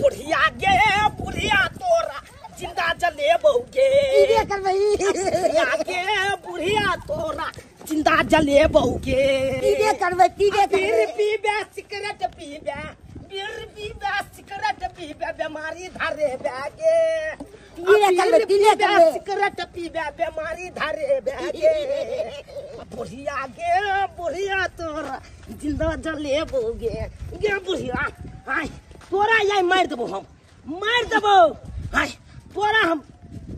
बुढ़िया गे बुढ़िया तोरा जिंदा जले बहुगे बुढ़िया गे बुढ़िया तोरा जिंदा जले बहुगे बीर पीबे सिगरेट पीबे बीर पीबे सिगरेट पीबे बीमारी धरे बैगे सिगरेट पीबे बीमारी धरे बैगे बुढ़िया गे बुढ़िया तोरा जिंदा जले बहुगे गे बुढ़िया हाय तोरा ये मार देबो हम मार देबो हाय तोरा हम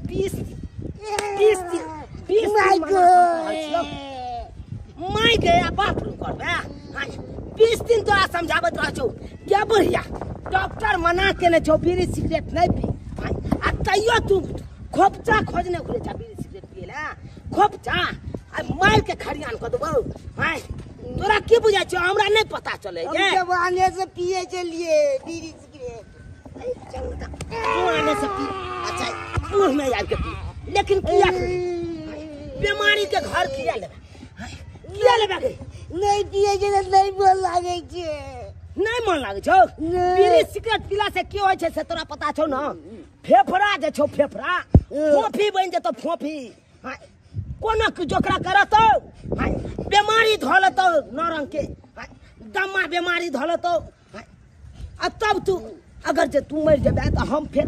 20 माय गया बाप रू करबे हाय 20 दिन तो समझावत रह छौ क्या बढ़िया डॉक्टर मना केने छौ बीड़ी सिगरेट नहीं पी हाय आ तैयो तू खोपचा खोजने घुरे जा बीड़ी सिगरेट पिएला खोपचा आ मार के खरियान क देबो हाय तोरा की बुझा छौ हमरा नहीं पता चले हम जब आने से पिए चलिए बीड़ी सिगरेट आने से पी अच्छा मुंह में यार के पी लेकिन किया बीमारी के घर किया लेबे नहीं पिए जे नहीं मन लागे छे नहीं मन लागे छौ बीड़ी सिगरेट पीला से की होय छे से तोरा पता छौ ना फेफड़ा जे छौ फेफड़ा फोफी बन जेतो फोफी हाय कोना के जोकरा करतो हाय बीमारी धलतो नरंग के हाय दमा बीमारी धलतो हाय अब तब तू अगर जे तू मर जेबे त हम फिर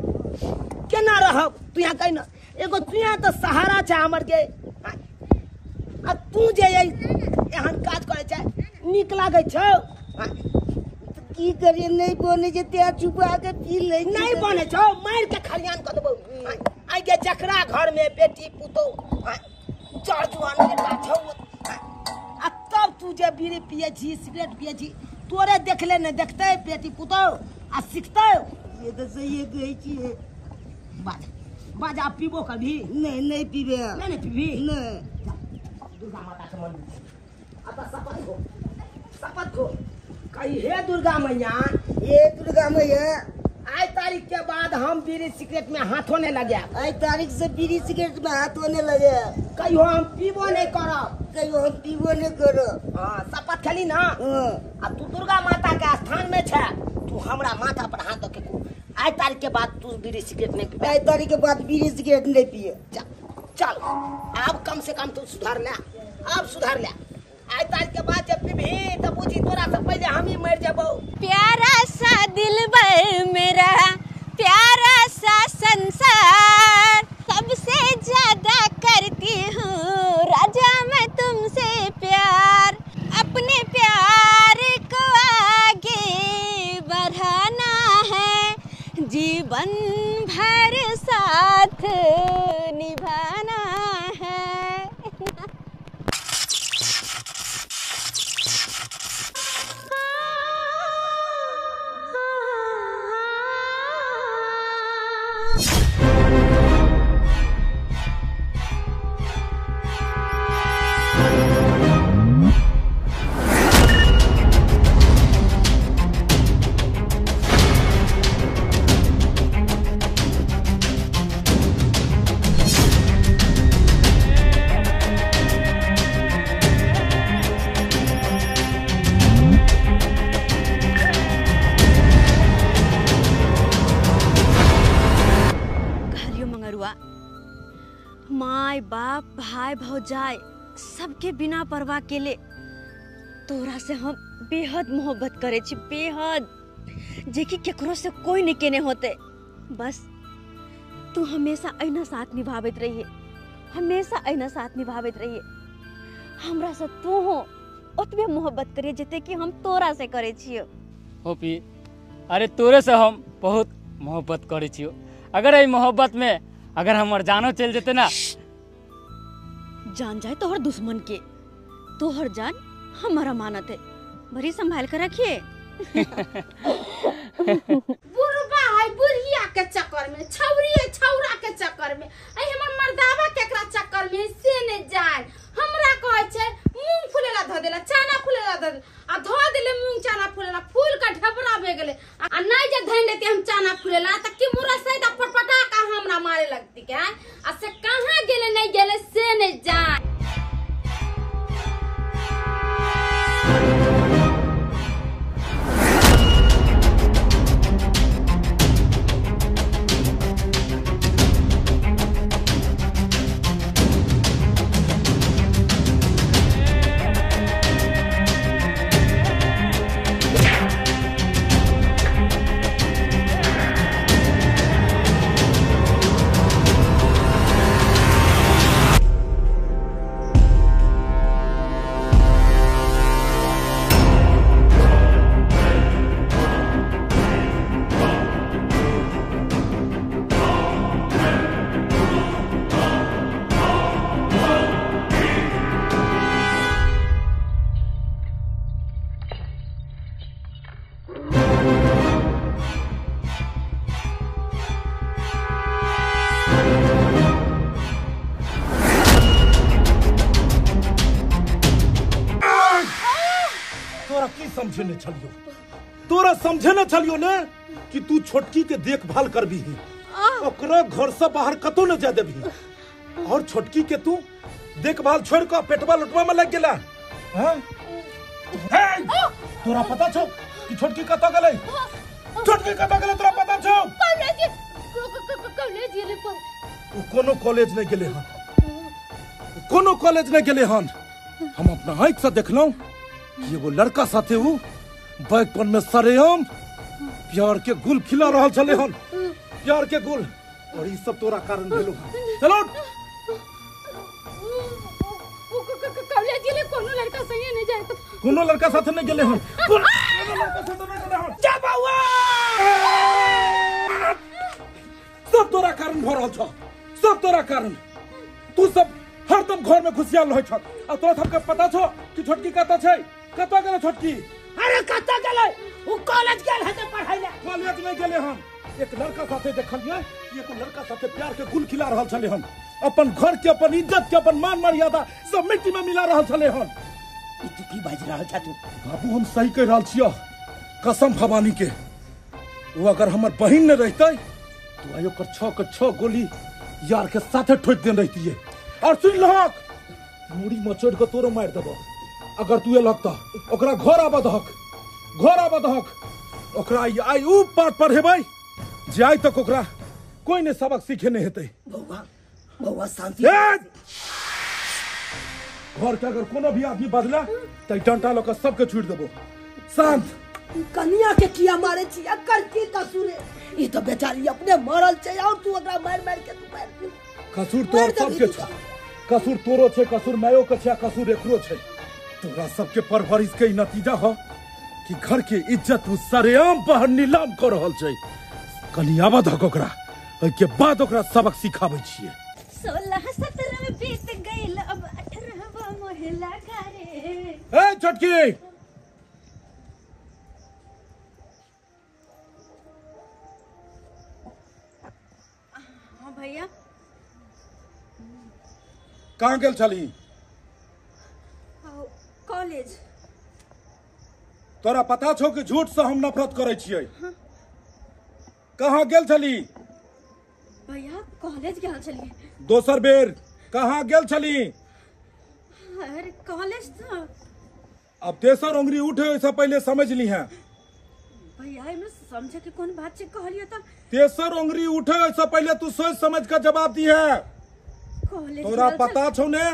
केना रहब तू यहां कहि न एगो तू यहां त सहारा छे हमर के आ तू जे एहन काज करे छै नीक लागे छौ की करिए नहीं बने जे ते छुपा के पी ले नहीं बने छौ मार के खरियान क देबो आइ के जकरा घर में बेटी पुतो चार जुआन बेटा छौ आ तब तू जे बीड़ी पिए छी सिगरेट पिए छी तोरे देखले न देखते बेटी पुतो आ सिखते ये तो सही कहै छी बाजा पीबो कभी नहीं पीबे नहीं पीबी नहीं दुर्गा माता के मंदिर अब शपथ खो कही हे दुर्गा मैया ये दुर्गा मैया आज तारीख के बाद हम बीड़ी सिगरेट में हाथ होने लगे आज तारीख से बीड़ी सिगरेट में हाथ होने लगे कहियो हम पीबो नहीं करब कहियो हम पीबो नहीं करब हां शपथ खेली ना अब तू दुर्गा माता के स्थान में छे तू हमरा माथा पर हाथ रख के आज तारीख के बाद तू बीड़ी सिगरेट नहीं पीबे आज तारीख के बाद बीड़ी सिगरेट नहीं पिए चल अब कम से कम तू सुधार ले अब सुधार ले आज तारीख के बाद जब पीबी तो बुझी तोरा से पहले हम ही मर जाबो प्यारा सा दिलबर मेरा प्यारा सा संसार सबसे ज्यादा करती हूँ राजा मैं तुमसे प्यार अपने प्यार को आगे बढ़ाना है जीवन भर साथ निभाना है माय बाप भाई भौजाई सबके बिना परवाह के लिए तोरा से हम बेहद मोहब्बत करे छी बेहद जेकि केकरो से कोई नहीं केने होते बस तू हमेशा ऐना साथ निभावित रहिए हमेशा ऐना साथ निभावित रहिए हमरा से तू हो ओतबे मोहब्बत करिए जते कि हम तोरा से करे छियो होपी अरे तोरे से हम बहुत मोहब्बत करे छियो अगर ए मोहब्बत में अगर हमर जानो चल जेते ना जान जाए तोहर दुश्मन के तोहर जान हमारा मानत है बड़ी संभाल कर रखिए बुढ़बा है बुढ़िया के चक्कर में छौरी है छौरा के चक्कर में आई हमर मर्दावा केकरा चक्कर में से ने जाय हमरा कहै छै मूंग फुलेला ध देला चाना फुलेला ध देला आ ध देले मूंग चाना फुलेला फूल का ढबरा भे गेले आ नहीं जे धन लेते हम चाना फुलेला त की मुरा से द फटफटा का हमरा मारे लगती के आ से कहां गेले नहीं गेले से ने जाय समझे न छलियो, तोरा समझे न छलियो ने कि तू छोटकी के देखभाल करबी ही, ओकरा घर से बाहर कतो न जा देबी, और छोटकी के तू देखभाल छोड़ के पेटवा लुटवा में लग गेला। हां तोरा पता छौ कि छोटकी कतो गेलै? छोटकी कतो गेलै तोरा पता छौ? कॉलेज गेले पर कोनो कॉलेज नहीं गेले हन, कोनो कॉलेज नहीं गेले हन। हम अपना आंख से देखलौं कि एगो लड़का साथे उ बैग पर में सरेआम प्यार के गुल खिला रहल छले हन, प्यार के गुल। और ई सब तोरा कारण भेलो। चलो कॉलेज गेले कोनो लड़का संगे नहीं जाए, कोनो लड़का साथे नहीं गेले हन, कोनो लड़का साथे नहीं गेले हन। जा बउआ सब तोरा कारण भ रहल छ, सब तोरा कारण। तू सब हरदम घर में घुसियाल रहै छ। आ तोरा सबके पता छौ कि छोटकी कतऽ छै? कतऽ गेलै छोटकी? अरे कतऽ गेलै? उ कॉलेज गेल है पढ़ाई ले। कॉलेज में गेले हम। एक लड़का साथे देखलिए, एक लड़का साथे प्यार के गुल खिला रहल छले हम। अपन घर के, अपन इज्जत के, अपन मान मर्यादा सब मिट्टी में मिला रहल छले हम। ई तू की बाज रहल छ? तू बाबू हम सही कह रहल छियो, कसम भवानी के। वो अगर हमर बहिन न रहते तो आयो कर 6 के 6 गोली यार के साथे ठोक देन रहती है। और सुन लहक, मुड़ी मचोड़ के तोरो मार देबो अगर तू लगता। ओकरा घर आबा दहक, घर आबा दहक। ओकरा आई ऊ पाठ पढ़ेबै जे आई तक ओकरा कोई ने सबक सीखे नहीं हेतै। बउआ बउआ शांति। घर के अगर कोनो भी आदमी बदला त डंटा लक सबके छुड़ देबो। शांत। कन्या के किया मारे छी? कर की कसूर है? ई तो बेचारी अपने मरल छै और तू ओकरा मार मार के तू मार। कसूर तोर सबके छै, कसूर तोरो छै, कसूर मायो के छै, कसूर एकरो छै। तोरा सबके परवरिश के नतीजा ह कि घर के इज्जत उ सरेआम बाहर नीलाम कर रहल छै। कनी आबा धक ओकरा, ओइ के बाद ओकरा सबक सिखाबै छियै। 16-17 में बीत गइल, अब 18वां महिला घरे। ए छोटकी, हाँ भैया। कहाँ गेल छली? कॉलेज। तोरा पता छौ कि झूठ से हम नफरत करे छियै? कहाँ गेल छली? भैया कॉलेज गेल छलिए। दोसर बेर कहाँ गेल छली? अरे कॉलेज था। अब तेसर उंगली उठे ऐसा पहले समझ ली है। भैया में समझे कि कौन बात से कहलिए तो। तेसर उंगली उठे ऐसा पहले तू सोच समझ कर जवाब दी है। कॉलेज तोरा पता छौ ने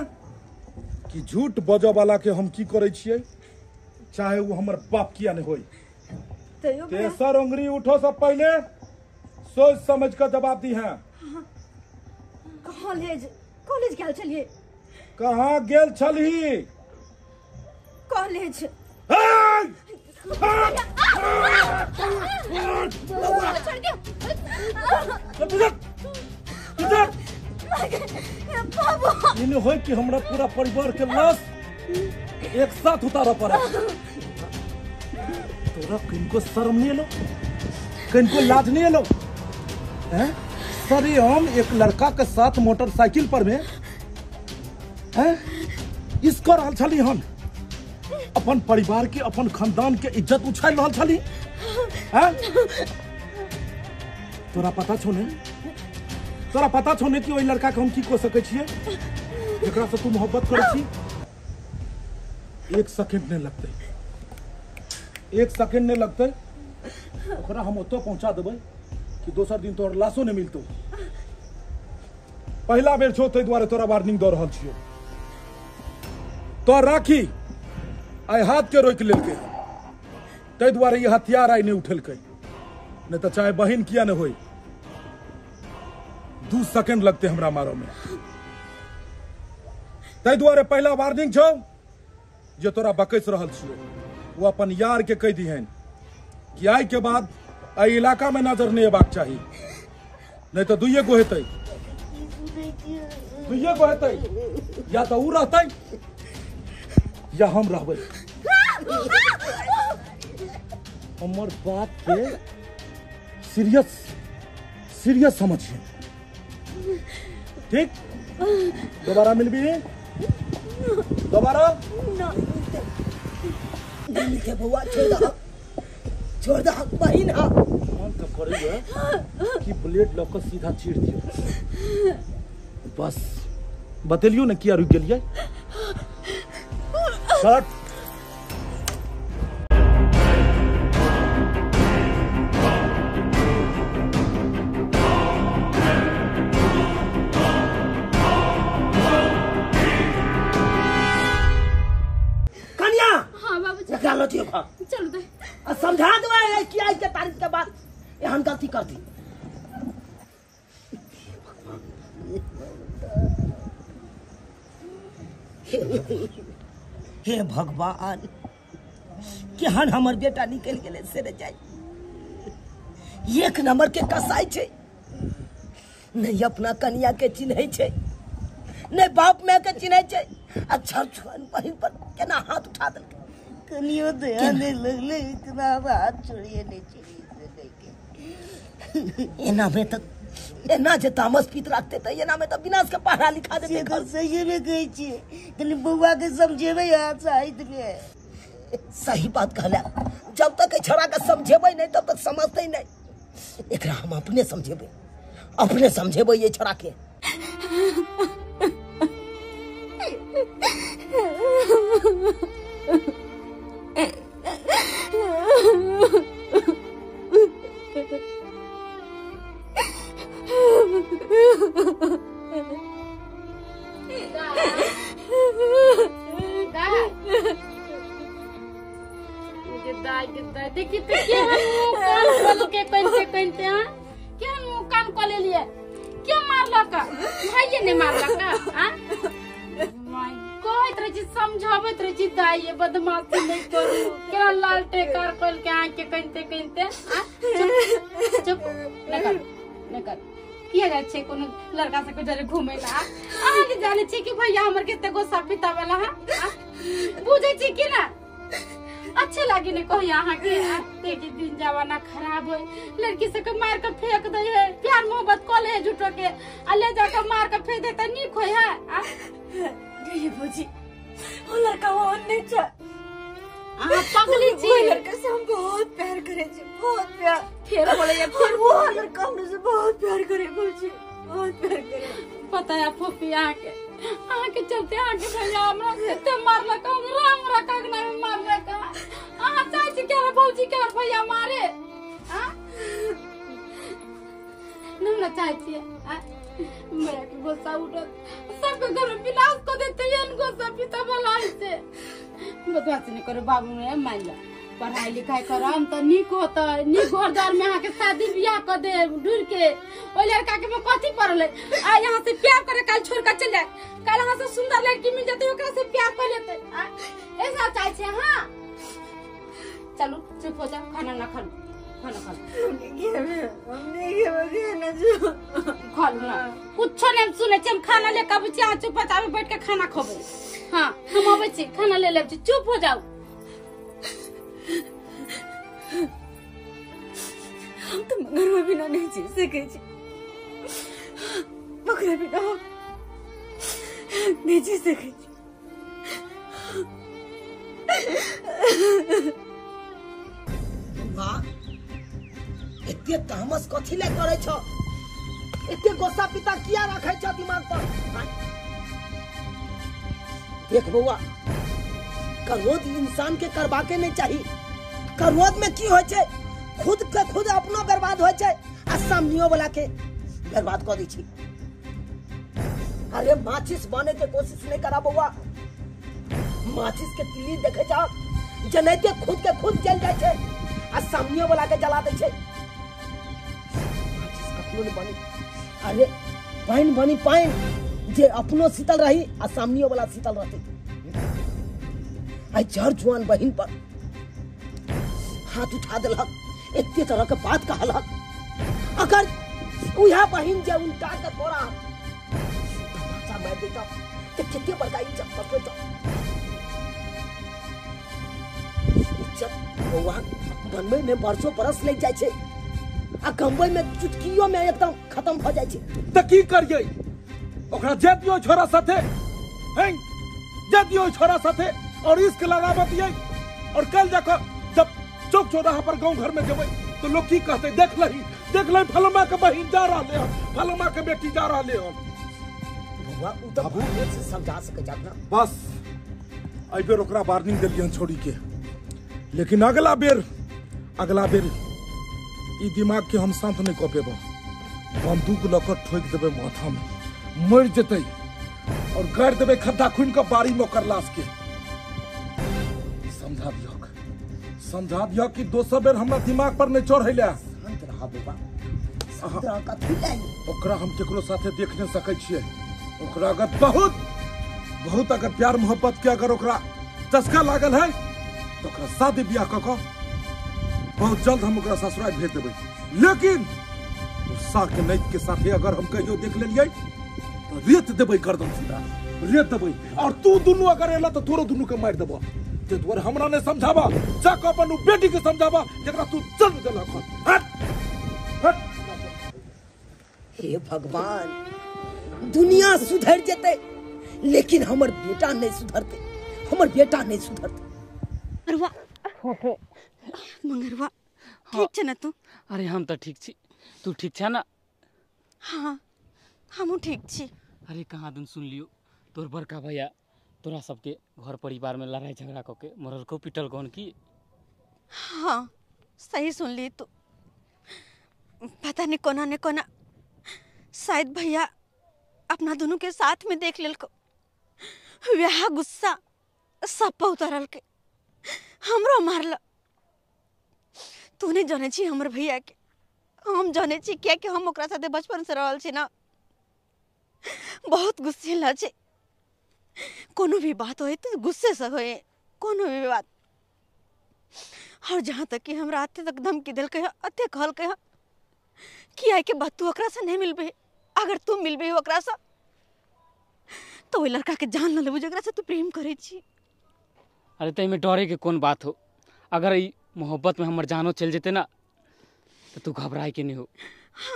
कि झूठ बजो वाला के हम की करे छियै, चाहे वो हमर बाप किया ने होई। तेसर उंगली उठो सब पहले सोच समझ कर जवाब दी है। कॉलेज कॉलेज गेल छलिए। कहाँ गेल छली? कॉलेज। इन्हें होय कि हमरा पूरा परिवार के लाश एक साथ उतारा पड़ा। तोरा किनको शर्म नहीं लो, किनको लाज नहीं लो? सर हम एक लड़का के साथ मोटरसाइकिल पर में इसको रहल छली हन, अपन परिवार के, अपन खानदान के इज्जत उछाल रहल छली। तोरा पता छौ ने, तोरा पता छौ ने कि ओइ लड़का के हम की को सकै छियै जेकरा से तू मोहब्बत करै छी? 1 सेकंड नहीं लगते, 1 सेकंड नहीं लगते। ओकरा हम ओतो पहुंचा देबै कि दोसर दिन तोर लाशो नहीं मिलतौ। पहला बेर छौ, तै दुआरे तोरा वार्निंग दऽ रहल छियौ। तो राखी आइ हाथ के रोक लेलकै, तै दुआरे ये हथियार आइ नहीं उठेलकै, नहीं तो चाहे बहिन किया नहीं होई 2 सेकंड लगते हमरा मारो में। तै दुआरे पहला वार्निंग छौ जे तोरा बकैस रहल छियौ, वो अपन यार के कह दिहन कि आइ के बाद एहि इलाका में नजर नहीं अयबाक चाही, नहीं तो 2 गो हेतै, 2 गो हेतै, या तो उ रहतै या हम रहबै। हमर बात के सीरियस समझिए, ठीक? दोबारा मिलबी? दोबारा दिल्ली के बउआ छोड़ दो बहिन हा मन तो करे कि ब्लेड लक सीधा चीर दियो बस बतेलियो ना किया रुक गेलिए शर्ट कन्या हाँ बाबूजी निकालो दियो खा चलो दे समझा दो कि आज के तारीख के बाद एहन गलती कर दी हे भगवान केहन हमर बेटा निकल गेले से रे जाय एक नंबर के कसाई छे नहीं अपना कन्या के चिन्है छे नहीं बाप माय के चिन्है छे अच्छा छुआन बहिन पर केना हाथ उठा देलकै कनियो दया नहीं लगले इतना हाथ छोड़िए नहीं चाहिए एना में तो एना जे तामस पीत रखते तो एना में तो विनाश के पढ़ा लिखा देते से सही में गई छी कनी बउआ के समझेबे आज साहित्य में सही बात कहला जब तक छोरा के समझेबै नहीं तब तक समझते नहीं एकरा हम अपने समझेबै ये छोरा के देखी तो क्या कान के कहते हैं क्या कान को ले लिए क्या मारला का भाई ने मारला का हां कहत रही समझावत रही दाई बदमाशी नहीं करू क्या लाल टेकर खोल के आंख के कहते चुप न कर किया जाय छे कोनो लड़का से जरे घूमे ला आहा के जाने छे कि भैया हमर केते गोसा पिता वाला है बुझे छी कि ना अच्छे लगे ने कहो यहाँ के देखी दिन जमाना खराब हो लड़की से मार कर फेंक दे है प्यार मोहब्बत कॉले है झूठो के ले जाकर मार कर फेंक देता नहीं खोई है ये बुझी वो लड़का वो नहीं था पगली जी वो लड़का से हम बहुत प्यार करे जी बहुत प्यार फिर बोले या फिर वो लड़का हमसे बहुत प्यार करे बुझी बहुत प्यार करे पता है फूफी आके चलते आके भैया हमरा ते मारला का हमरा का ना मारला का चाहे छी क्या भौजी के भैया मारे ना चाहे छी मैं के गोसा उठत सबके घर में विनाश को देते हैं गोसा पिता बोला से बदमाशी नहीं करे बाबू ने मान जा पढ़ाई लिखाई करम तो निक होता निक घरदार में आके शादी बियाह कर दे ढूंढ के ओ लड़का के में कथी पड़ले आ यहां से प्यार करे कल छोड़ के चल जाए कल यहां से सुंदर लड़की मिल जाती ओकरा से प्यार कर लेते ऐसा चाहे छे हां चलो चुप हो जा खाना ना खा ना कुछ नहीं सुने हम खाना ले कब चुप बैठ के खाना खाबे हां हम आबे छी खाना ले लेब चुप हो जाओ हम तो मगर बिना नहीं जी सके छी मगर बिना नहीं जी सके छी वाह एते तामस कथी ले करे छ एते गोसा पिता किया रखे छ दिमाग पर देख बउआ क्रोध इंसान के करबाके नहीं चाहिए क्रोध में की होय छे खुद के खुद अपना बर्बाद होय छे आ सामनियो वाला के बर्बाद कर दी छी अरे माचिस बने के कोशिश नहीं करा बउआ माचिस के तिली देखे जा जनेते खुद के खुद जल जाय छे आ सामनियो वाला के जला दे छे माचिस कखनो नहीं बनी अरे पाइन बनी पाइन जे अपनो शीतल रही आ सामनियो वाला शीतल रहते आई जड़ जुआन बहिन पर हाथ उठा दिलक इतने तरह के बात कहलक अगर उहा बहिन जे उल्टा के तोरा तमाचा मार देता तो कितने बड़का इज्जत पकड़ता इज्जत भगवान बनवे में बरसों बरस लग जाय छे आ कमबै में चुटकियों में एकदम खत्म हो जाय छे त की करियै ओकरा जे दियो छोरा साथे हैं जे दियो छोरा साथे और इश्क लगाबतियै और कल जाकर जब चौक चौराहा पर गांव घर में जब तो लोग की कहते देख लही फलमा के बहिन जा रहा ले फलमा के बेटी जा रहा ले बुआ उ तो बाबू से समझा सके जात ना। बस आई बेर ओकरा वार्निंग दिलियन छोड़ी के, लेकिन अगला बेर ई दिमाग के हम शांत नहीं कर पेबो। बंदूक लकर ठोक देबे माथा में, मर जते और गाड़ देबे खड्डा खून के बारी में ओकर लाश के। समझा दियो कि दोसर बेर हमरा दिमाग पर नहीं चढ़ैला। शांत रहा बुआ, शांत रहा का थुलाई। ओकरा हम केकरो साथे देख नहीं सकै छियै। ओकरा अगर बहुत अगर प्यार मोहब्बत के अगर ओकरा चस्का लागल है तो ओकरा शादी ब्याह क के बहुत जल्द हम ओकरा ससुराल भेज देबै। लेकिन साग के नैत के साथे अगर हम कहियो देख लेलियै तो रेत देबै गर्दन सीधा रेत देबै। और तू दुनू अगर एला तो तोरो दुनू के मार देबो। ते तोर हमरा ने समझावा जाके अपन बेटी के समझावा जेकरा तू जन्म देलक। हट हे भगवान, दुनिया सुधर जते लेकिन हमर बेटा नहीं सुधरते, हमर बेटा नहीं सुधरते। मंगरवा मंगरवा ठीक छ ना तू? अरे हम तो ठीक छी, तू ठीक छ ना? हाँ हमहू ठीक छी। अरे कहाँ दिन सुन लियो तोर बड़का भैया तोरा सबके घर परिवार में लड़ाई झगड़ा करके मरल को पिटल कौन की? हाँ सही सुन ली तू। पता नहीं कोना ने कोना शायद भैया अपना दोनों के साथ में देख लेल को वह गुस्सा सब पे उतरल के हमरो मारल। तूने जाने छी हमर भैया के, हम जाने छी क्या कि हम ओकरा साथे बचपन से रहल छी ना। बहुत गुस्से ला छे, कोनो भी बात होए तो गुस्से से होए, कोनो भी बात। और जहाँ तक कि हमरा आते तक धमकी दिल के अते कहल के कि आए के बात तू ओकरा से नहीं मिलबे, अगर तू मिलबे ओकरा से तो वो लड़का के जान न लेबो जकरा से तू प्रेम करे छी। अरे तई में डरे के कौन बात हो? अगर ई मोहब्बत में हमर जानो चल जेते ना तो तू घबराए के नहीं हो।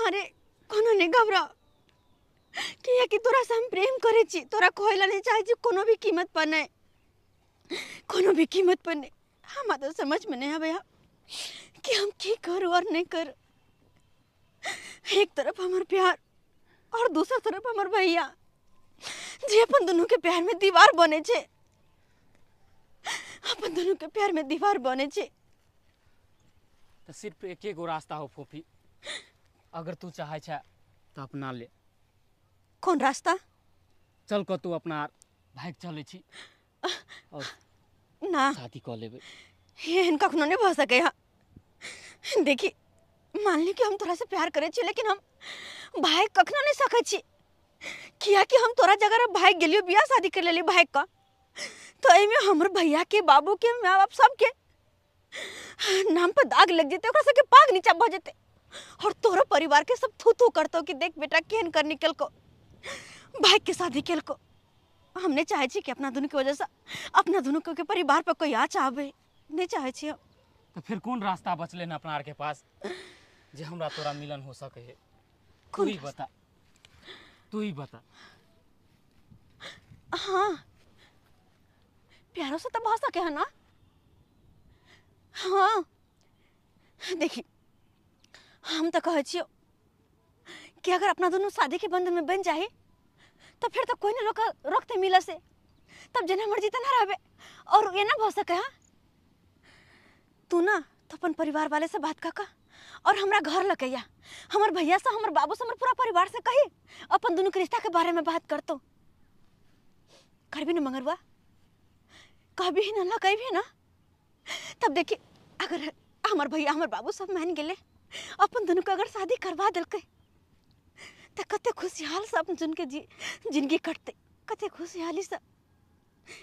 अरे कोनो नहीं घबरा कि तोरा से हम प्रेम करे छी, तोरा कोइला नहीं चाहे छी कोनो भी कीमत पर नहीं, कोनो भी कीमत पर नहीं। हम तो समझ में नहीं आवे कि हम की करूं और नहीं कर। एक तरफ हमार प्यार और दूसरा तरफ हमार भैया जे अपन दोनों के प्यार में दीवार बने छे, अपन दोनों के प्यार में दीवार बने छे। तो सिर्फ एक गो रास्ता हो फोफी, अगर तू चाहे छा तो अपना ले। कौन रास्ता? चल को तू अपना भाग चले छी और ना शादी कर लेबे। ये इनका कखनो नहीं भ सके। देखी मान ली कि हम तोरा से प्यार करे छी, लेकिन हम भाई कखनो नहीं सके छी। किया कि हम तोरा जगह भाई गेलियो बियाह शादी कर लेली भाई का, तो एमे हमर भैया के बाबू के माँ बाप सब के नाम पर दाग लग जेते, ओकरा सबके पाग नीचा भ जेते। और तोरो परिवार के सब थू थू करतो कि देख बेटा केहन कर निकल को भाई के शादी केल को। हमने चाहे छी कि अपना दोनों की वजह से अपना दोनों के परिवार पर कोई आँच आवे नहीं चाहे छी। तो फिर कौन रास्ता बचले ना अपना के पास जे हमरा तोरा मिलन हो सके है? तू ही बता, तू ही बता। हाँ प्यारों से तो बहुत सके है ना। हाँ देखी हम तो कहे छियो कि अगर अपना दोनों शादी के बंधन में बन जाए तो फिर तो कोई ना रोकते मिला से, तब जना मर्जी तो ना रहे। और ये ना हो सके हाँ तू ना तो अपन परिवार वाले से बात का और हमरा घर लकैया हमर भैया से हमर बाबू से हमर पूरा परिवार से कही अपन दोनों के रिश्ता के बारे में बात करतो। करबी ना मंगरवा, कभी ना लकई भी ना। तब देखी अगर हमर भैया हमर बाबू सब मान गेले अपन दोनों को अगर शादी करवा दिलके तो कते खुशहाल से अपन जिनके जिंदगी कटते, कते खुशहाली से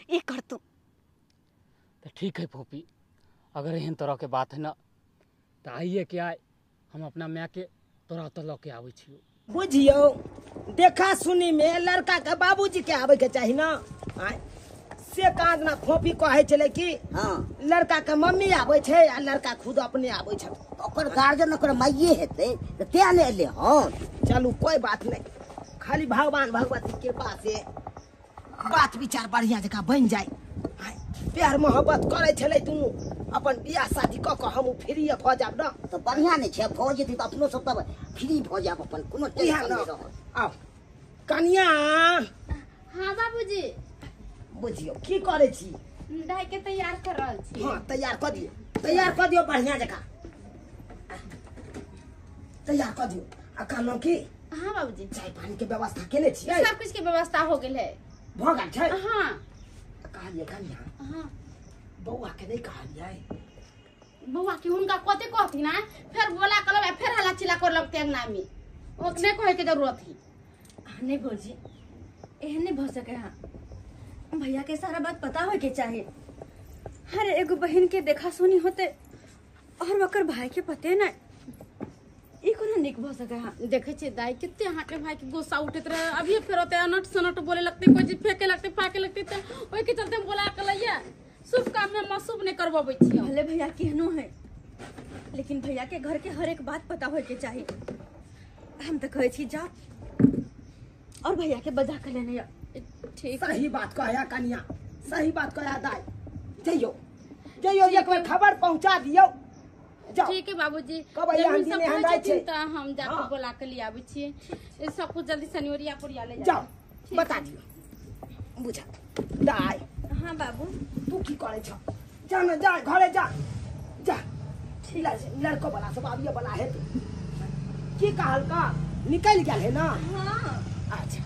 ये करतू। तो ठीक है फोफी, अगर एहन तरह के बात है ना तो आइए के आए हम अपना माँ के तोरा तो लऽ के आबै छियो। बुझियो देखा सुनी में लड़का के बाबूजी के आवे के चाहिए ना। से काज ना फोफी कहे चले कि हाँ लड़का के मम्मी आवे छे आ लड़का खुद अपने आवे छे। ओकर गार्जियन ओकर माइये हेते त ते ने एले। हाँ चलू कोई बात नहीं, खाली भगवान भगवती के कृपा से बात विचार बढ़िया जगह बन जाए। प्यार मोहब्बत करे छले दुनू अपन बियाह शादी क के हम फ्री भ जाब ना तो बढ़िया नहीं छे भऽ जेतै त अपनो सब तब फ्री भऽ जाब अपन कोनो टेंशन नहीं रहत। आओ कनिया हाँ बाबूजी बुझियो की करे छी दाई के तैयार कर रहल छी। हां तैयार क दियो बढ़िया जका तैयार क दियो। आ कहलो की हाँ बाबूजी चाय पानी के व्यवस्था केले छियै सब कुछ के व्यवस्था हो गेल है। भ गेल छै। हाँ कहलिए कनिया हाँ बौआ के नहीं कहलिए बउआ की हुनका कते कहती ना फिर बोला कल फिर हल्ला चिल्ला कर लगते अंगना में ओकने कहे के जरूरत ही नहीं भौजी एहन नहीं भ सके। हाँ भैया के सारा बात पता हो के चाहे। हर एगो बहन के देखा सुनी होते और वकर भाई के पते ना ई कोनो निक भ सके। हाँ देखे छे दाई कितने हाटे भाई के गुस्सा उठत रहे अभी फिर होते अनट सनट बोले लगते कोई चीज फेंके लगते फाके लगते तो ओई के चलते बोला कलैया शुभ काम में मशुभ नहीं करवाबै छी। भले भैया केहनो है लेकिन भैया के घर के हर एक बात पता हो के चाहिए। हम तो कहे छी जा और भैया के बजा कर लेने या। ठीक सही बात कहया कनिया सही बात कहया दाई जइयो एक बार खबर पहुंचा दियो जाओ। ठीक है बाबूजी कब आइए हम दिने हम आए छे त हम जाके हाँ। बोला के ले आबै छी सब कुछ जल्दी सनियोरिया पुरिया ले जाओ बता दियो बुझा दाई। हाँ बाबू तू की करे छ जा ना जा घरे जा जा लड़को वाला सब आबिए वाला है तू की कहल का निकल गेल है ना। हाँ अच्छा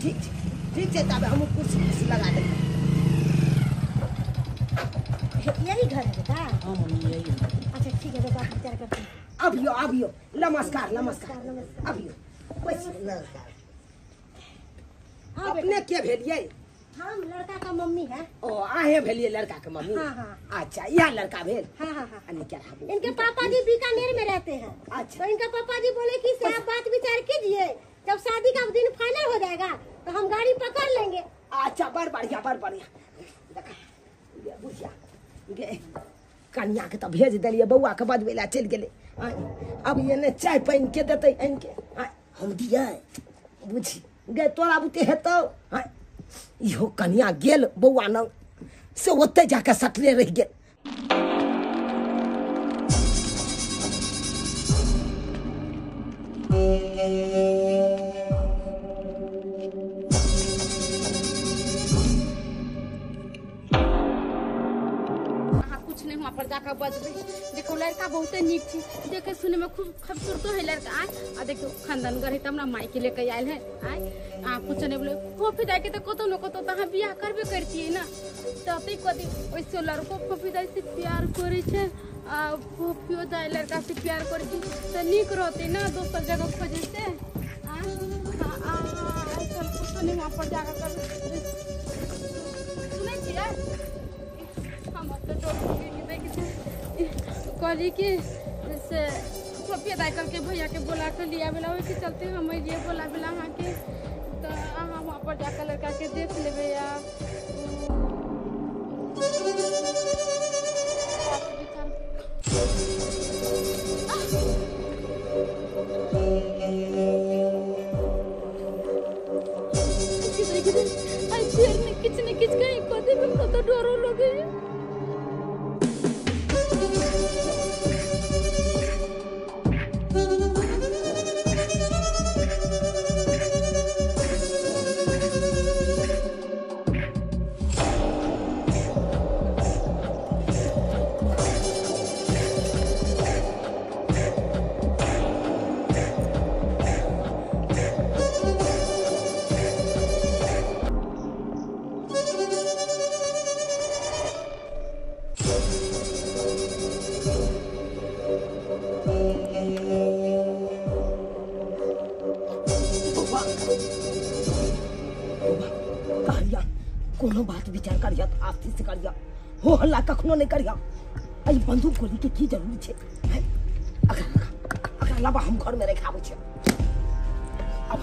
ठीक है तब हम कुर्सी लगा दे। यही घर है बेटा। हाँ मम्मी यही है। अच्छा ठीक है तो बात विचार करते हैं। अबियो नमस्कार अबियो बस नमस्कार। अपने के भेलिए हम लड़का का मम्मी है। ओ आहे भेलिए लड़का के मम्मी। हाँ। अच्छा यह लड़का भेल। हाँ। अन्य क्या रहा इनके पापा जी बीकानेर में रहते हैं। अच्छा। तो इनके पापा जी बोले कि आप बात विचार कीजिए जब शादी का दिन फाइनल हो जाएगा तो हम गाड़ी पकड़ लेंगे। अच्छा बड़ बढ़िया देखा ये बुझिया गे कन्या के तो भेज दिलिए बउआ के बजबे ला चल गेले। अब ये ने चाय पानी के देते इनके हम दिए बुझी गे तोरा बुते हेतो इहो कन्या गेल बउआ न से ओते जाके सटले रह गेल। वहाँ पर जाकर बजबे देखो लड़का बहुत नीक थी देखे सुने में खूब खूबसूरत है लड़का आय आ देखो खानदान गढ़े तब ना माई के लेके आयल है आय कुछ नहीं बोले फोफी दाई के तो कतो न कतो तहाँ बियाह करबे करती है ना तते कदी ओइसे लड़को फोफी दाई से प्यार करे छे आ फोफियो दाई लड़का से प्यार करे छे तो नीक रहते ना दोसर जगह खोजे से चल कुछ नहीं वहाँ पर जाकर सुने छिए हम तो कहली कि से फोफिया दाई करके भैया के बोला कर लिया बेला वैसे चलते हम ये बोला बेला हाँ के तो अहाँ वहाँ पर जाकर लड़का के देख लेबे या किच ने किच कहीं कदे में तो डरो लगे कोनो बात विचार करिया तो आस्ती से करिया हो हल्ला कखनो नहीं करिया आई बंदूक गोली के की जरूरी छे अगर लाबा हम घर में रखाबो छे अब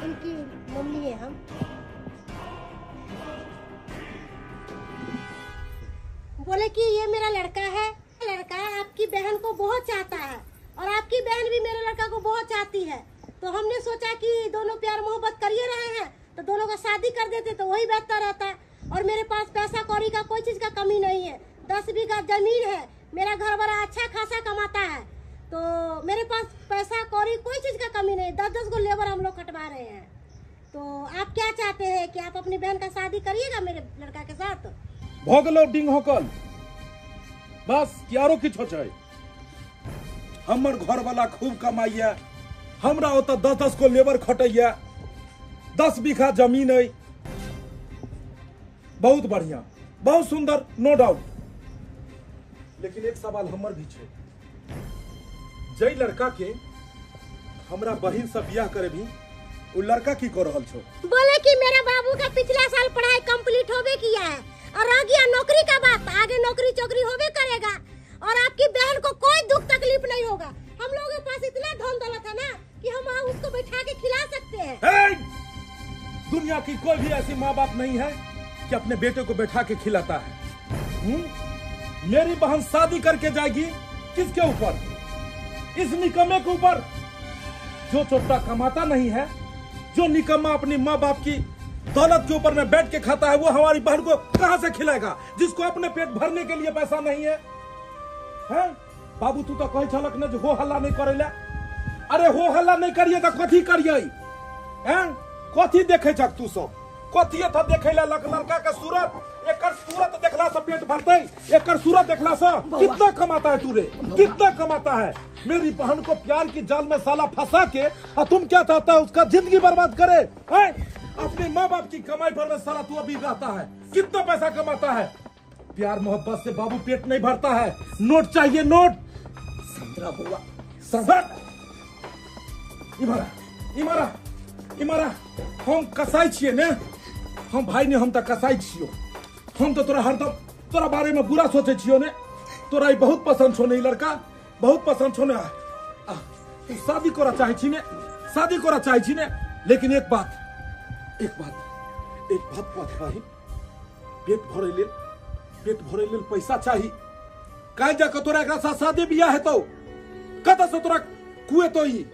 इनकी मम्मी है हम बोले कि ये मेरा लड़का है आपकी बहन को बहुत चाहता है और आपकी बहन भी मेरे लड़का को बहुत चाहती है, तो हमने सोचा कि दोनों प्यार मोहब्बत करिए रहे हैं तो दोनों का शादी कर देते तो वही बेहतर रहता। और मेरे पास पैसा कौड़ी का कोई चीज का कमी नहीं है, 10 बीघा जमीन है, मेरा घर बड़ा अच्छा खासा कमाता है, तो मेरे पास पैसा कौड़ी कोई चीज का कमी नहीं। 10-10 को लेबर हम लोग कटवा रहे हैं। तो आप क्या चाहते हैं कि आप अपनी बहन का शादी करिएगा मेरे लड़का के साथ? भोगलो डिंग होकल बस क्यारो की छोचे हमर घर वाला खूब कमाइया, हमरा होता 10-10 को लेबर खटैया, 10 बीघा जमीन है, बहुत बढ़िया बहुत सुंदर नो डाउट। लेकिन एक सवाल हमर भी छे, जई लड़का के हमरा बहिन से बियाह करे भी वो लड़का की कर रहल छो? बोले कि मेरे बाबू का पिछला साल पढ़ाई कंप्लीट होवे किया है और रह गया नौकरी का बात, आगे नौकरी चौकरी होवे करेगा और आपकी बहन को कोई दुख तकलीफ नहीं होगा। हम लोगों के पास इतना धन दौलत है ना कि हम उसको बैठा के खिला सकते हैं। दुनिया की कोई भी ऐसी माँ बाप नहीं है कि अपने बेटे को बैठा के खिलाता है। मेरी बहन शादी करके जाएगी किसके ऊपर? इस निकम्मे के ऊपर जो चोटा कमाता नहीं है, जो निकम्मा अपनी माँ बाप की दौलत के ऊपर में बैठ के खाता है, वो हमारी बहन को कहां से खिलाएगा जिसको अपने पेट भरने के लिए पैसा नहीं है? हैं? बाबू तू तो कहे छलक न हो हल्ला नहीं करेला। अरे हो हल्ला नहीं करिए तो कथी करिए? हैं? कथी देखे छक तू सब? कथी था देखे ला लड़का का सूरत? एकर सूरत देखला से पेट भरते? एकर सूरत देखला से कितना कमाता है तू रे? कितना कमाता है? मेरी बहन को प्यार की जाल में साला फंसा के और तुम क्या चाहता है उसका जिंदगी बर्बाद करे? हैं? अपने माँ बाप की कमाई पर में साला तू अभी रहता है, कितना पैसा कमाता है? प्यार मोहब्बत से बाबू पेट नहीं भरता है, नोट चाहिए नोट। संतरा हुआ संभर इमारा इमारा इमारा हम कसाई छिए ने, हम भाई ने, हम तो कसाई छियो। हम तो तोरा हरदम तोरा बारे में बुरा सोचे छियो ने। तोरा बहुत पसंद छो ने लड़का, बहुत पसंद छो ने। तू शादी करा चाहे छी ने, शादी करा चाहे छी ने। लेकिन एक बात भाई, पेट भरे लेल पैसा चाहिए। कह जा के तोरा एकरा साथ शादी बियाह है तो कत से तोरा कुए तो ही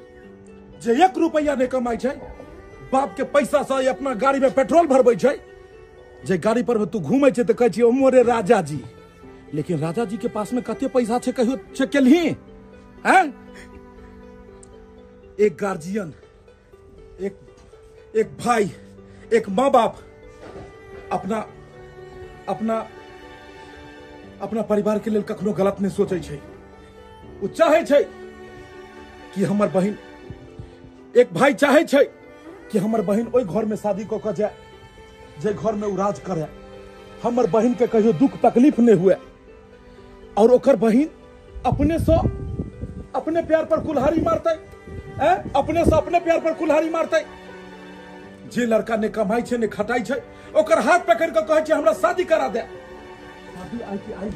जे 1 रुपया नहीं कमाई छै, बाप के पैसा से अपना गाड़ी में पेट्रोल भरबै छै, जे गाड़ी पर में तू घूमे छै तो कह छी मोरे राजा जी। लेकिन राजा जी के पास में कते पैसा छै कहियो चेक केलही? हैं? एक गार्जियन, एक भाई, एक माँ बाप अपना परिवार के लिए कखनो गलत नहीं सोचे छै। वो चाहे छै कि हमर बहन, एक भाई चाहे छै कि हमर बहन ओई घर में शादी क जाए जे घर में उ राज करे, हमर बहन के कहियो दुख तकलीफ नहीं हुए और ओकर बहन अपने से अपने प्यार पर कुल्हाड़ी मारते, अपने से अपने प्यार पर कुल्हाड़ी मारते। जे लड़का ने कमाई छै ने खटाई छै ओकर हाथ पकड़ के कहे छै हमरा शादी करा दे। शादी आई की आई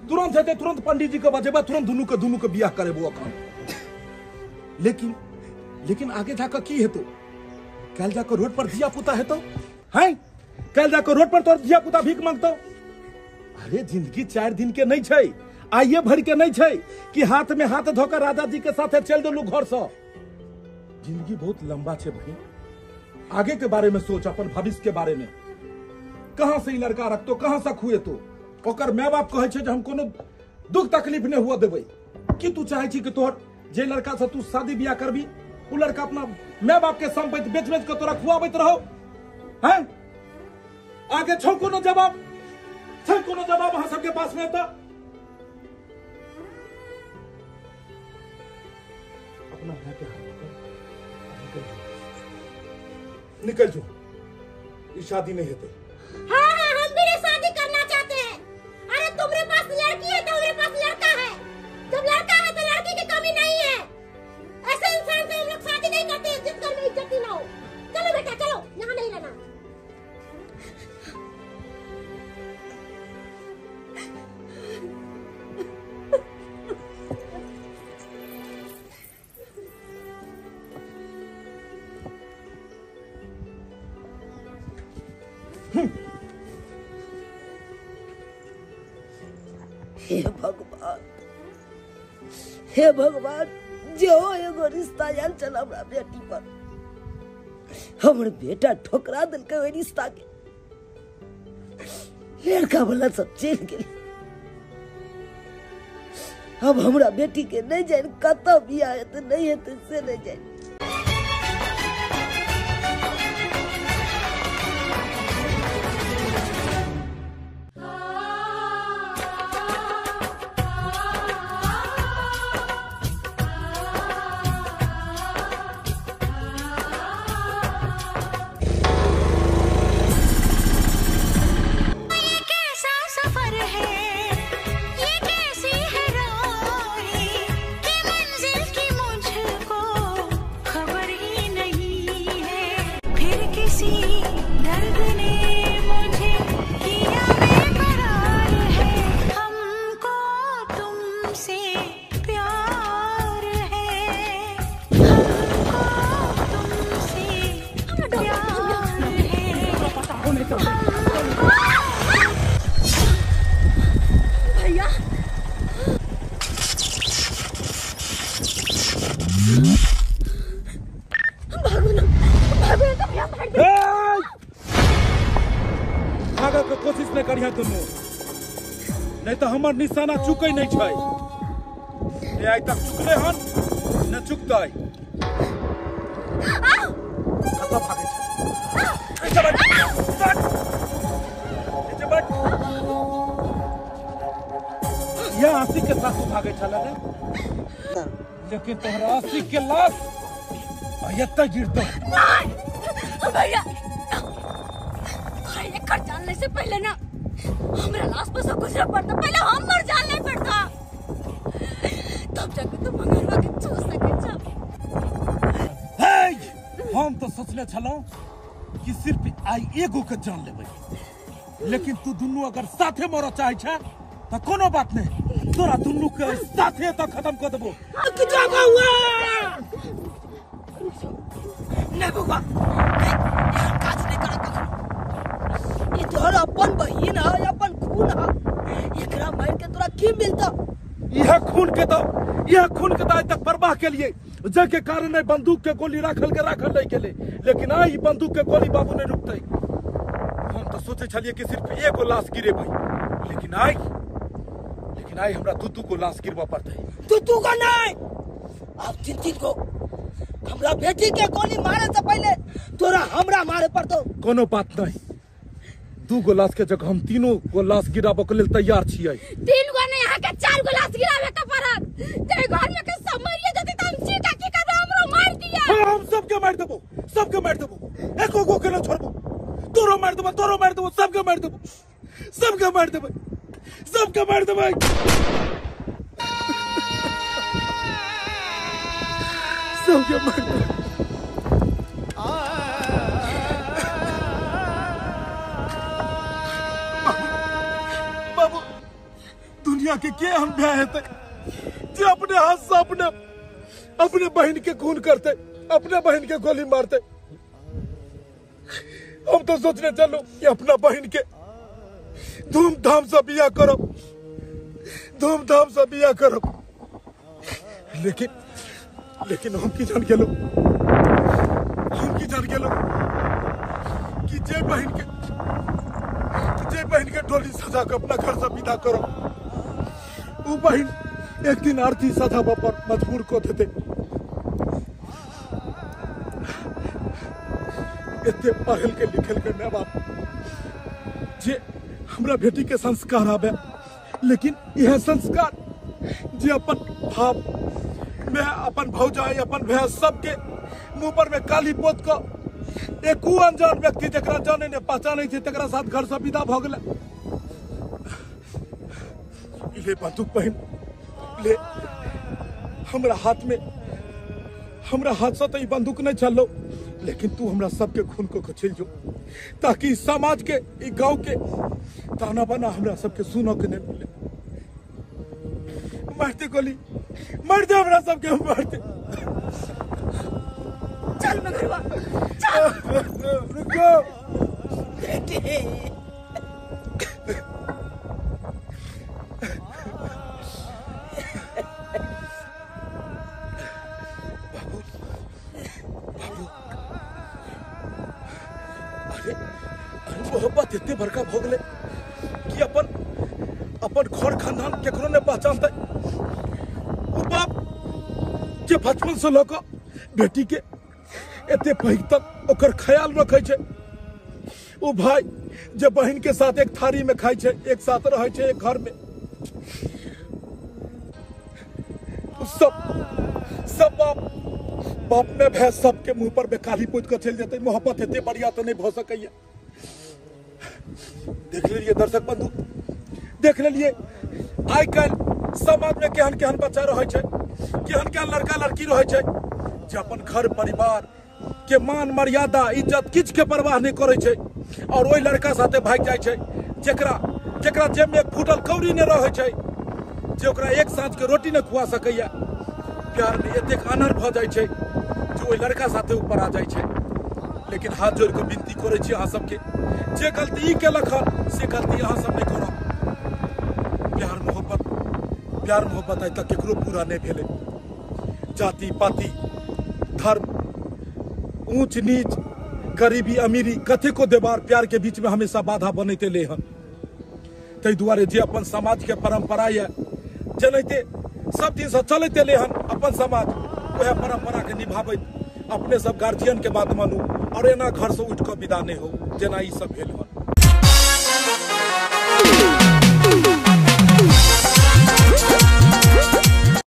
तुरंत हेते, तुरंत पंडित जी के बजेबा, तुरंत दुनू के बियाह करेबो अखन। लेकिन आगे जाकर की हेतो? कल जाकर रोड पर धिया पुता हेतो हैं? कल जाकर रोड पर तोर धिया पुता भीख मांगतो? अरे जिंदगी 4 दिन के नहीं छै, आइए भर के नहीं छै कि हाथ में हाथ धोकर राजा जी के साथ चल देलू घर से। जिंदगी बहुत लंबा छै भाई, आगे के बारे में सोच, अपन भविष्य के बारे में। कहां से लड़का रखतो, कहां से खुए तो ओकर माय बाप कहे छै जे हम कोनो दुख तकलीफ नहीं हुआ देबै। कि तू चाहे छी कि तोहर जे लड़का से तू शादी बियाह करबी उ लड़का अपना माय बाप के संपत्ति बेच के तोरा खुआबैत रहो? हैं? आगे छौ कोनो जवाब? छै कोनो जवाब अहाँ सबके पास में? तो अपना भाई के हाथ निकल जो, ये शादी नहीं होती। हाँ, हम भी शादी करना चाहते हैं। अरे तुम्हारे पास लड़की है तो मेरे पास लड़का है, जब लड़का है तो लड़की की कमी नहीं है। ऐसे इंसान से हम लोग शादी नहीं करते जिस घर में इज्जत ही ना हो। चलो बेटा चलो, यहाँ नहीं रहना। हे भगवान, हे भगवान, जो एगो रिश्ता आयल चल हमरा बेटी पर, हमर बेटा ठोकरा दिलके ओहि रिश्ता के। लड़का वाला सब चल गेल। अब हमरा बेटी के नहीं जान कत बियाह हेतै नहीं हेतै से नहीं जान। भागऽ के कोशिश नहीं करिया दुनू, नहीं तो हमार निशाना चुकै नहीं छै। ये आइ तक चुकले हन न चुकतै। कतऽ भागै छै? एजे बैठ, एजे बैठ। ये आशिक के साथ भागै छले ने, लेकिन तोहरा आशिक के लाश एतऽ गिरतौ। भैया एकर जानने से पहले ना हमरा लाश पर सब गुजरा पड़ता, पहले हम मर जाने पड़ता, तब जाके तुम मंगरवा के छू सके छ। हम तो सोचले छलौ कि सिर्फ आई एगो के जान लेबै, लेकिन तू दुनू अगर साथे मरऽ चाहै छ त कोनो बात नहीं, तोरा दुनू के साथे त खत्म कर देबो। नहीं भगवान, काज नहीं करत। ये तोहर अपन बहिन है, अपन खून है, एकरा मार के तोरा की मिलता? यह खून के तो आज तक परवाह के लिए जके कारण है बंदूक के गोली राखल नहीं गेले, लेकिन आई बंदूक के गोली बाबू नहीं रुकते। हम तो सोचे छलिए कि सिर्फ एगो लाश गिरे भाई, लेकिन आई हमरा दू को लाश गिरवा पड़ते। तू को नहीं, अब तीन को। हमरा बेटी के गोली मारे से पहले तोरा हमरा मारे पड़तो। कोनो बात नहीं, दू गो लाश के जगह हम तीनों को लाश गिराबे के लिए तैयार छियै। तीन गो नहीं, यहाँ के 4 गो लाश गिरावे के पड़त। तेरे घर में के सब मरिए जति त हम चीका की कर हमरो मार दिया। हां, हम सबके मार देबो, एको गो के न छोड़बो। तोरो मार देबो, सबके मार देबो, सबके मार देबो। सबके मार देबो। बाबू, दुनिया के हम भय हेतै जे अपने हाथ से अपने बहन के खून करते, अपने बहन के गोली मारते। हम तो सोचने चलो कि अपना बहन के धूमधाम से बियाह करब, लेकिन हम की जान गेलो कि जे बहन के डोली सजा के अपना घर से विदा करो, वो बहन एक दिन आरती सजा पर मजबूर को देते। इतने पढ़ल के लिखल के माँ बाप जे हमरा बेटी के संस्कार आवे, लेकिन यह संस्कार जे अपन भाव में अपन भौजाई अपन भैया सबके मुंह पर में काली पोत को एक अनजान व्यक्ति जकरा जाने ने पहचाने थे तकरा साथ घर से विदा भ गेल। ले बंदूक पहन ले, हमरा हाथ से तो ई बंदूक नहीं चलो, लेकिन तू हमरा सबके खून को खिल जो, ताकि समाज के ई गांव के ताना बाना हमरा सबके सुनो के नहीं मिले। मारते गोली मारते हमरा सबके मारते। चल मगरवा, रुको बेटे। कि अपन घर खानदान केकरो ने पहचानते। ओ बाप जे बचपन से लऽ कऽ बेटी के एते पैघ तक ओकर ख्याल रखे छे, ओ भाई जे बहन के साथ एक थारी में खाई छे, एक साथ रहे छे एक घर में, सब बाप में भैंस सबके मुंह पर बेकाली पोत कर चल जाते। मोहब्बत एते बढ़िया तो नहीं भ सकैया। देख लिये दर्शक बंधु, देख लिये आइ काल समाज में केहन केहन बच्चा रहे छे, केहन केहन लड़का लड़की रहे छे जे अपन घर परिवार के मान मर्यादा इज्जत किछ के परवाह नहीं करे छे और ओई लड़का साथे भाग जाय छे जेकरा जेब में फूटल कौड़ी नहीं रहे छे, जे ओकरा एक सांझ के रोटी न खुआ सकैया। प्यार में एतेक अनर भ जाय छे जे ओई लड़का साथे ऊपर आ जाय छे। लेकिन हाथ जोड़ के विनती करे छी अहाँ सबके, जे गलती ई केलक हन से गलती अहाँ सब नहीं करब। प्यार मोहब्बत आइ तक केकरो पूरा नहीं भेले। जाति पाति धर्म ऊंच नीच गरीबी अमीरी कथे को देवार प्यार के बीच में हमेशा बाधा बनते ले हन। तै दुआरे जे अपन समाज के परंपरा है जनते सब दिन से चलते ले हन अपन समाज, वह परंपरा के निभावे अपने सब गार्जियन के बात मानू और एना घर से उठ कर विदा नहीं हो जेना ई सब भेल हन।